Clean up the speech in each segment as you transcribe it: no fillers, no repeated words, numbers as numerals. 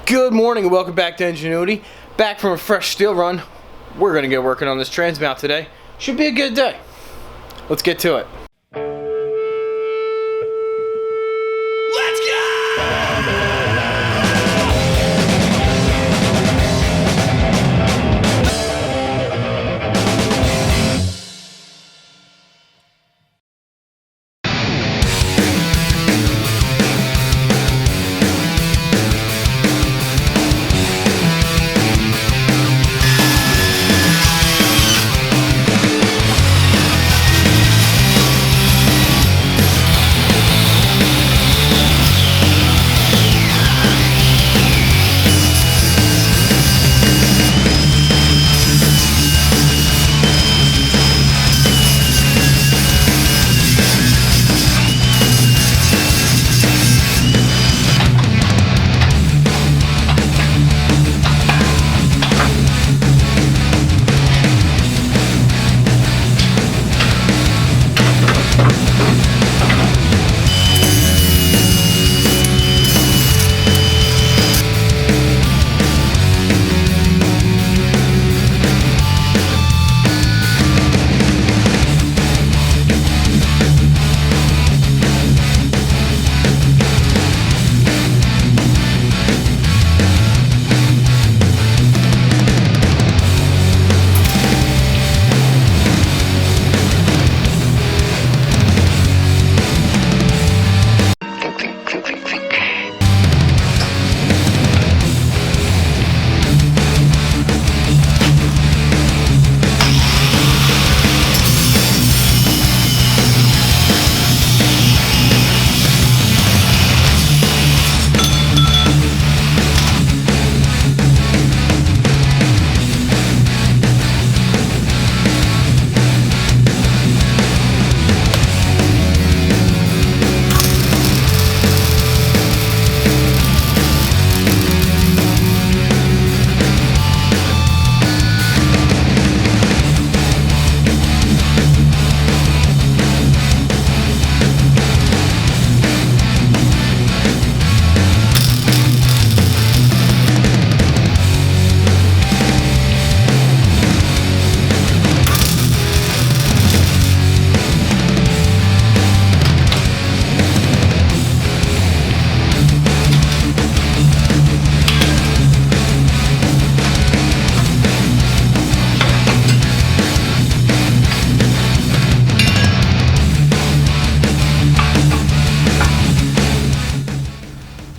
Good morning and welcome back to Ingenuity. Back from a fresh steel run. We're going to get working on this trans mount today. Should be a good day. Let's get to it. Let's go!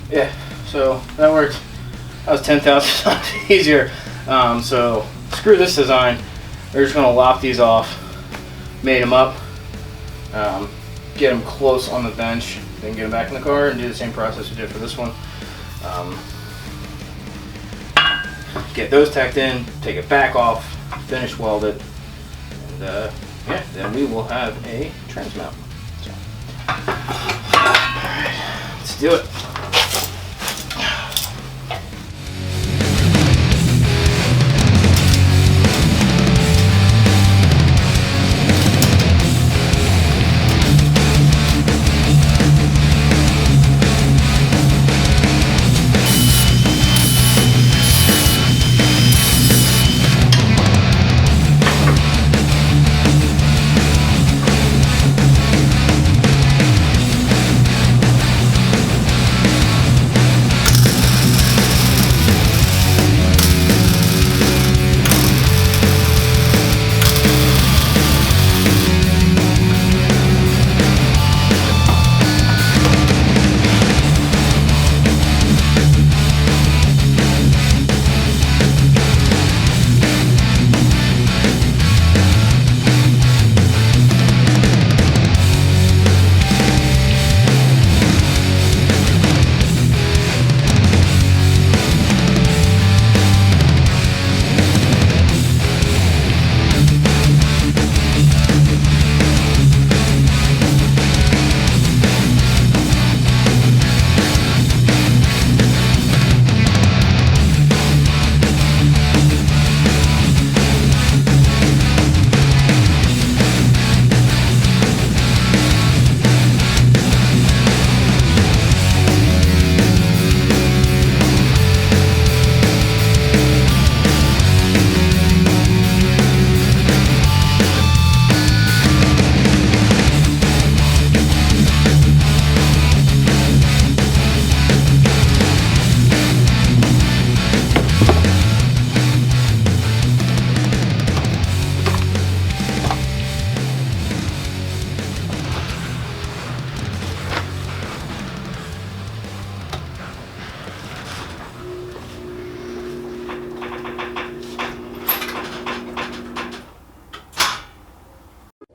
Yeah, so that worked. That was 10,000 times easier. So screw this design. We're just gonna lop these off, mate them up, get them close on the bench, then get them back in the car and do the same process we did for this one. Get those tacked in, take it back off, finish weld it, and yeah, then we will have a trans mount. So, let's do it.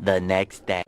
the next day.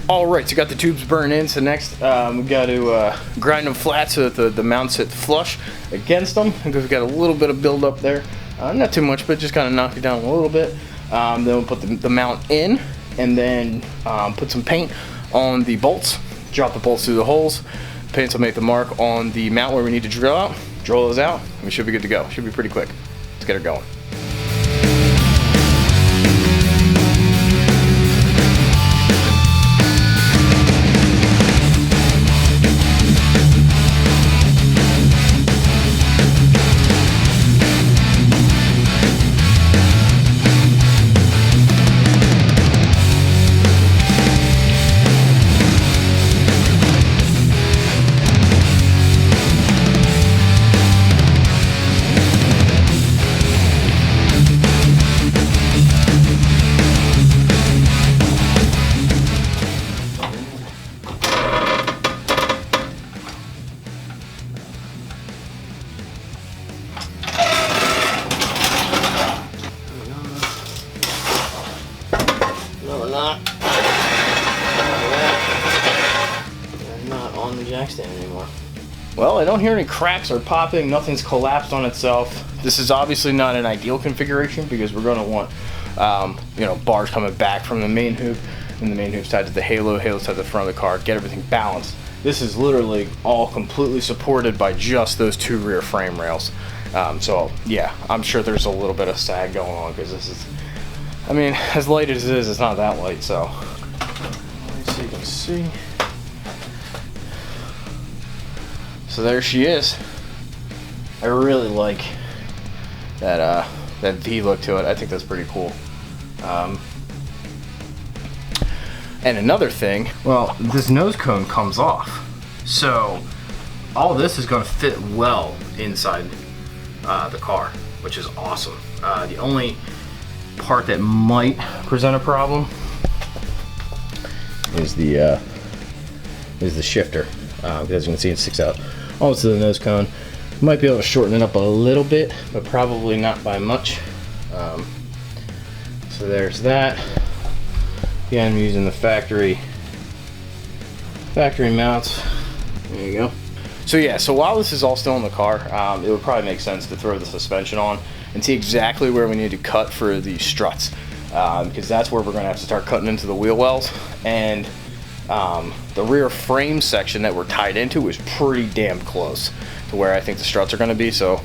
Alright, so got the tubes burned in, so next we got to grind them flat so that the mount sit flush against them, because we got a little bit of build up there. Not too much, but just kind of knock it down a little bit. Then we'll put the mount in, and then put some paint on the bolts, drop the bolts through the holes, paint will make the mark on the mount where we need to drill those out, and we should be good to go. Should be pretty quick. Let's get her going. Not on the jack stand anymore. Well, I don't hear any cracks or popping. Nothing's collapsed on itself. This is obviously not an ideal configuration because we're going to want, bars coming back from the main hoop, and the main hoop's tied to the halo's tied to the front of the car. Get everything balanced. This is literally all completely supported by just those two rear frame rails. So yeah, I'm sure there's a little bit of sag going on because this is, I mean, as light as it is, it's not that light. So you can see. So there she is. I really like that V look to it. I think that's pretty cool. And another thing, well, this nose cone comes off, so all this is going to fit well inside the car, which is awesome. The only part that might present a problem is the shifter. As you can see, it sticks out almost to the nose cone. Might be able to shorten it up a little bit, but probably not by much. So there's that. Again, I'm using the factory mounts. There you go. So yeah, so while this is all still in the car, it would probably make sense to throw the suspension on and see exactly where we need to cut for the struts, because that's where we're going to have to start cutting into the wheel wells. And the rear frame section that we're tied into is pretty damn close to where I think the struts are going to be. So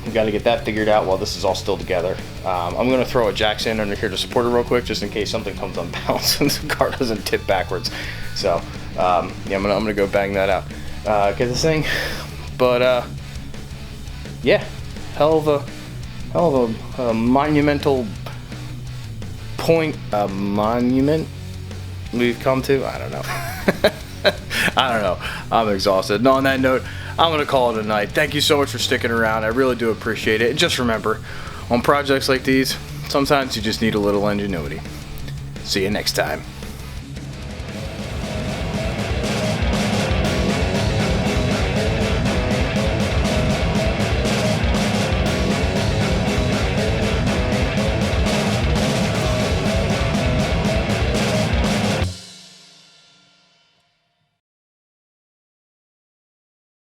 we've got to get that figured out while this is all still together. I'm going to throw a jack stand under here to support it real quick, just in case something comes unbalanced and the car doesn't tip backwards. So yeah, I'm gonna go bang that out, get this thing. But yeah, hell of a monumental point, a monument we've come to. I don't know. I don't know. I'm exhausted. And on that note, I'm gonna call it a night. Thank you so much for sticking around. I really do appreciate it. And just remember, on projects like these, sometimes you just need a little ingenuity. See you next time.